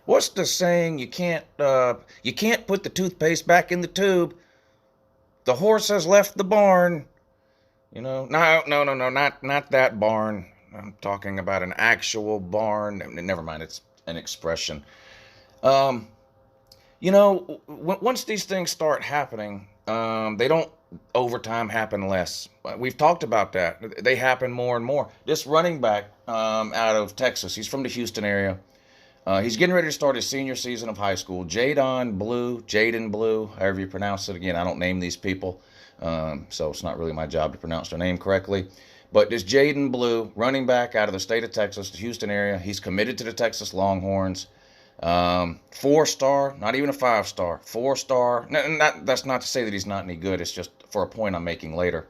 What's the saying? You can't put the toothpaste back in the tube. The horse has left the barn. No, not that barn. I'm talking about an actual barn. Never mind, it's an expression. Um, once these things start happening, they don't over time happen less. We've talked about that. They happen more and more. This running back out of Texas, he's from the Houston area. He's getting ready to start his senior season of high school. Jaydon Blue, however you pronounce it. Again, I don't name these people, so it's not really my job to pronounce their name correctly. But this Jaydon Blue, running back out of the state of Texas, the Houston area, he's committed to the Texas Longhorns. 4-star, not even a 5-star, 4-star. That's not to say that he's not any good. It's just for a point I'm making later.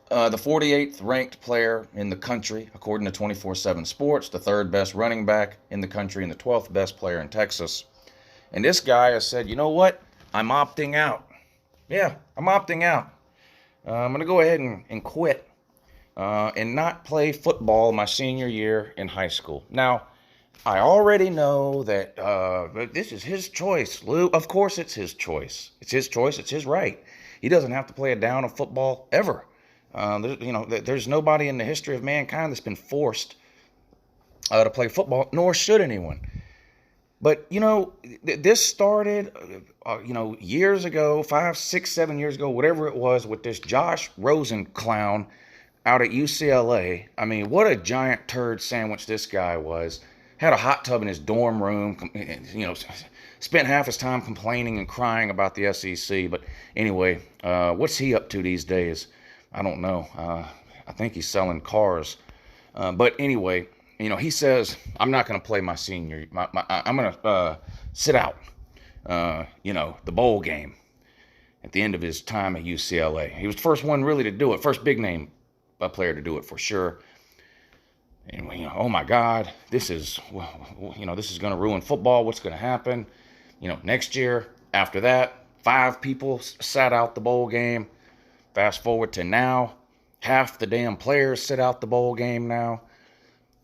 The 48th ranked player in the country, according to 24/7 Sports, the third best running back in the country, and the 12th best player in Texas. And this guy has said, you know what? I'm opting out. Yeah, I'm opting out. I'm going to go ahead and quit and not play football my senior year in high school. Now, I already know that this is his choice, Lou. Of course it's his choice. It's his choice. It's his right. He doesn't have to play a down of football ever. There's nobody in the history of mankind that's been forced to play football, nor should anyone. But, this started, years ago, 5, 6, 7 years ago, whatever it was, with this Josh Rosen clown out at UCLA. I mean, what a giant turd sandwich this guy was. Had a hot tub in his dorm room, spent half his time complaining and crying about the SEC. But anyway, what's he up to these days? I don't know. I think he's selling cars. But anyway, he says, I'm not going to play my senior. I'm going to sit out, the bowl game at the end of his time at UCLA. He was the first one really to do it, first big name player to do it for sure. And, oh my God, this is going to ruin football. What's going to happen? Next year, after that, 5 people sat out the bowl game. Fast forward to now, half the damn players sit out the bowl game now.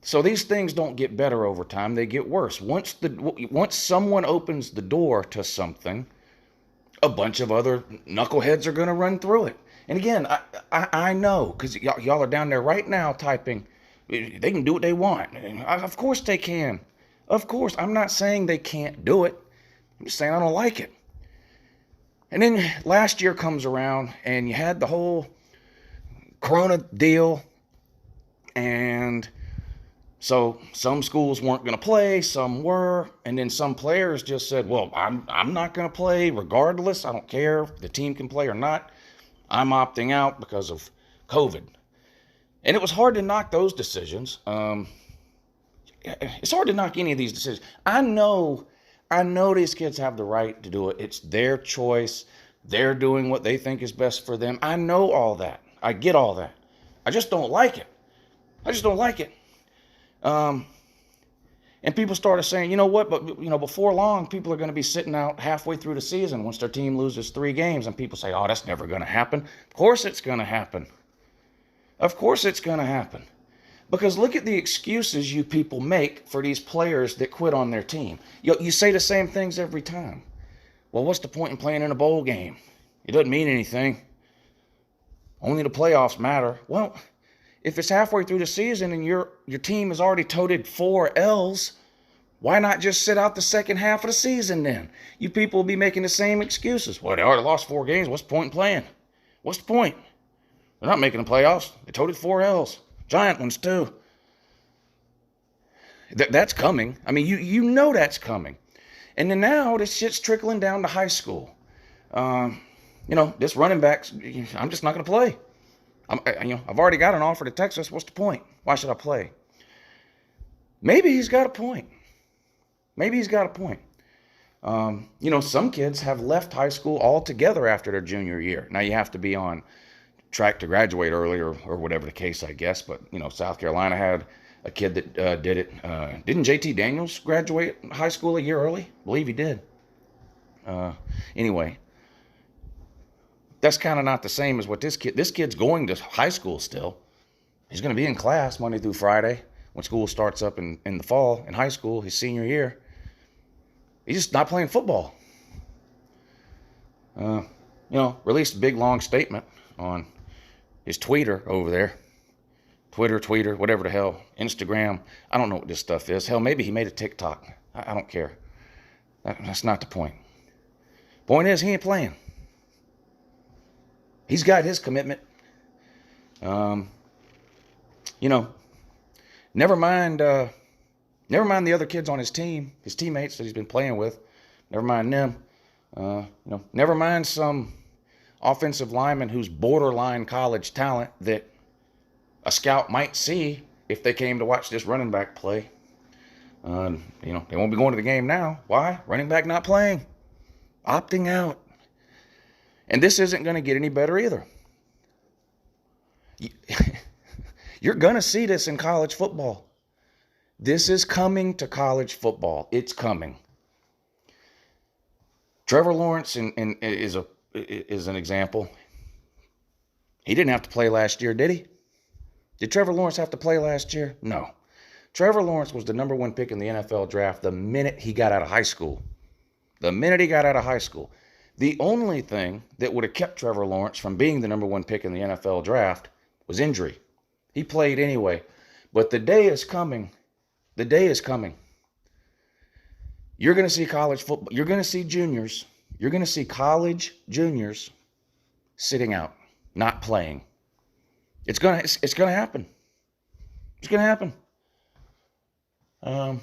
So these things don't get better over time; they get worse. Once someone opens the door to something, a bunch of other knuckleheads are going to run through it. And again, I know, because y'all are down there right now typing. They can do what they want. Of course they can. Of course. I'm not saying they can't do it. I'm just saying I don't like it. And then last year comes around, and you had the whole Corona deal. And so some schools weren't going to play, some were. And then some players just said, well, I'm not going to play regardless. I don't care if the team can play or not. I'm opting out because of COVID. And it was hard to knock those decisions. It's hard to knock any of these decisions. I know these kids have the right to do it. It's their choice. They're doing what they think is best for them. I know all that. I get all that. I just don't like it. I just don't like it. And people started saying, you know what, but before long, people are going to be sitting out halfway through the season once their team loses 3 games, and people say, oh, that's never going to happen. Of course it's going to happen. Of course it's going to happen. Because look at the excuses you people make for these players that quit on their team. You say the same things every time. Well, what's the point in playing in a bowl game? It doesn't mean anything. Only the playoffs matter. Well, if it's halfway through the season and your team has already toted 4 L's, why not just sit out the second half of the season then? You people will be making the same excuses. Well, they already lost 4 games. What's the point in playing? What's the point? They're not making the playoffs. They toted 4 L's. Giant ones, too. That's coming. I mean, you know that's coming. And then now this shit's trickling down to high school. This running back, I'm just not going to play. I've already got an offer to Texas. What's the point? Why should I play? Maybe he's got a point. Some kids have left high school altogether after their junior year. Now, you have to be on track to graduate early or whatever the case, I guess. But, South Carolina had a kid that did it. Didn't JT Daniels graduate high school a year early? I believe he did. Anyway, that's kind of not the same as what this kid's going to high school still. He's going to be in class Monday through Friday when school starts up in the fall in high school, his senior year. He's just not playing football. Released a big long statement on his tweeter over there. Twitter, whatever the hell. Instagram. I don't know what this stuff is. Hell, maybe he made a TikTok. I don't care. That's not the point. Point is, he ain't playing. He's got his commitment. Never mind the other kids on his team, his teammates that he's been playing with. Never mind them. Never mind some offensive lineman who's borderline college talent that a scout might see if they came to watch this running back play. They won't be going to the game now. Why? Running back not playing. Opting out. And this isn't going to get any better either. You're going to see this in college football. This is coming to college football. It's coming. Trevor Lawrence is an example. He didn't have to play last year, did he? Did Trevor Lawrence have to play last year? No. Trevor Lawrence was the number 1 pick in the NFL draft the minute he got out of high school. The only thing that would have kept Trevor Lawrence from being the number 1 pick in the NFL draft was injury. He played anyway. But the day is coming. The day is coming. You're going to see college football. You're going to see juniors. You're going to see college juniors sitting out, not playing. It's going to happen. It's going to happen. And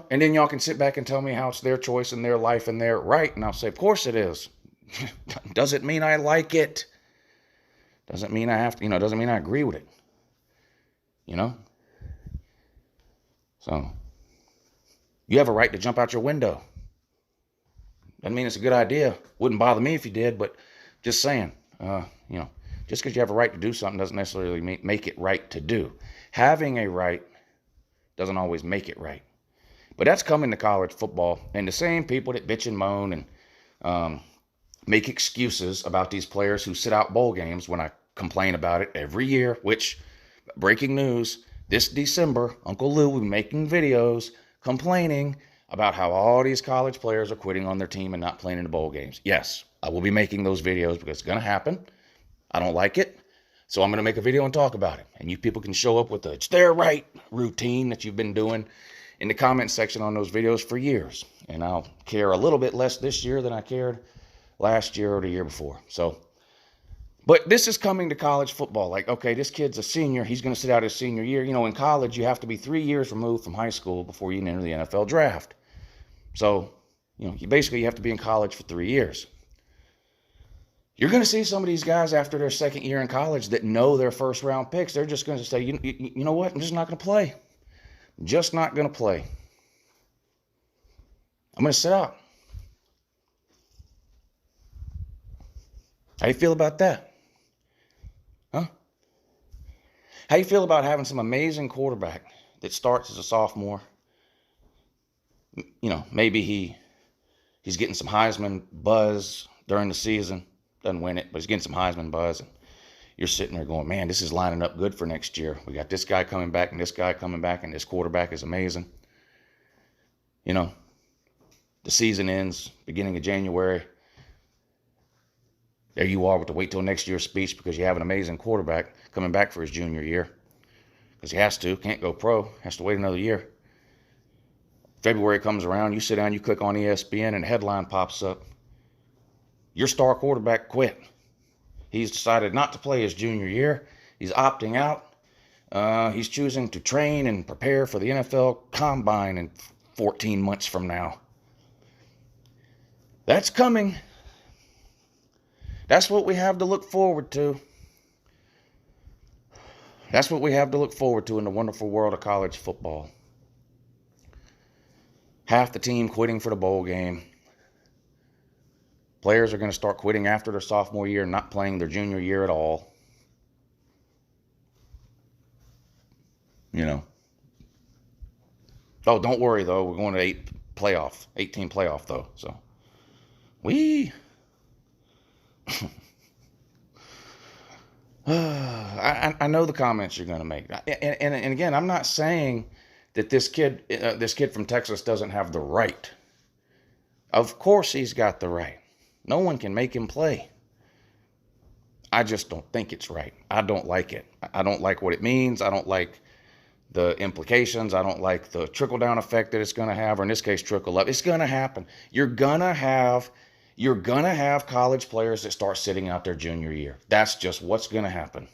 then y'all can sit back and tell me how it's their choice and their life and their right. And I'll say, of course it is. Doesn't mean I like it. Doesn't mean I have to, doesn't mean I agree with it. So you have a right to jump out your window. Doesn't mean it's a good idea. Wouldn't bother me if you did, but just saying, just because you have a right to do something doesn't necessarily make it right to do. Having a right doesn't always make it right. But that's coming to college football. And the same people that bitch and moan and make excuses about these players who sit out bowl games when I complain about it every year, which, breaking news, this December, Uncle Lou will be making videos complaining about how all these college players are quitting on their team and not playing in the bowl games. Yes, I will be making those videos because it's going to happen. I don't like it. So I'm going to make a video and talk about it. And you people can show up with the "it's their right" routine that you've been doing in the comment section on those videos for years. And I'll care a little bit less this year than I cared last year or the year before. But this is coming to college football. Like, okay, this kid's a senior. He's going to sit out his senior year. In college, you have to be 3 years removed from high school before you can enter the NFL draft. So, you basically have to be in college for 3 years. You're going to see some of these guys after their second year in college that know their first round picks. They're just going to say, you know what? I'm just not going to play. Just not going to play. I'm going to sit out. How you feel about that? Huh? How you feel about having some amazing quarterback that starts as a sophomore? Maybe he's getting some Heisman buzz during the season. Doesn't win it, but he's getting some Heisman buzz. And you're sitting there going, man, this is lining up good for next year. We got this guy coming back and this guy coming back, and this quarterback is amazing. The season ends beginning of January. There you are with the wait till next year's speech because you have an amazing quarterback coming back for his junior year. Because he has to. Can't go pro. Has to wait another year. February comes around. You sit down. You click on ESPN and a headline pops up. Your star quarterback quit. He's decided not to play his junior year. He's opting out. He's choosing to train and prepare for the NFL Combine in 14 months from now. That's coming. That's what we have to look forward to. That's what we have to look forward to in the wonderful world of college football. Half the team quitting for the bowl game. Players are going to start quitting after their sophomore year, not playing their junior year at all. Oh, don't worry, though. We're going to 18 playoff, though. So, I know the comments you're going to make. And again, I'm not saying that this kid from Texas doesn't have the right Of course he's got the right. No one can make him play. I just don't think it's right. I don't like it. I don't like what it means. I don't like the implications. I don't like the trickle-down effect that it's going to have, or in this case, trickle up. It's going to happen. You're going to have college players that start sitting out their junior year. That's just what's going to happen.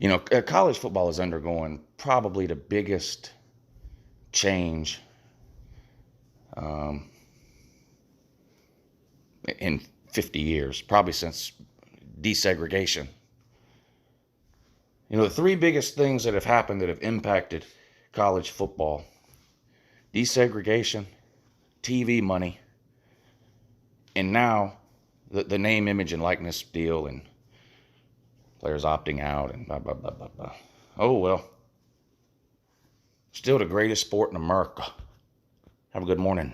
You know, college football is undergoing probably the biggest change in 50 years, probably since desegregation. You know, the three biggest things that have happened that have impacted college football: desegregation, TV money, and now the name, image, and likeness deal, and players opting out, and blah, blah, blah, blah, blah. Oh, well. Still the greatest sport in America. Have a good morning.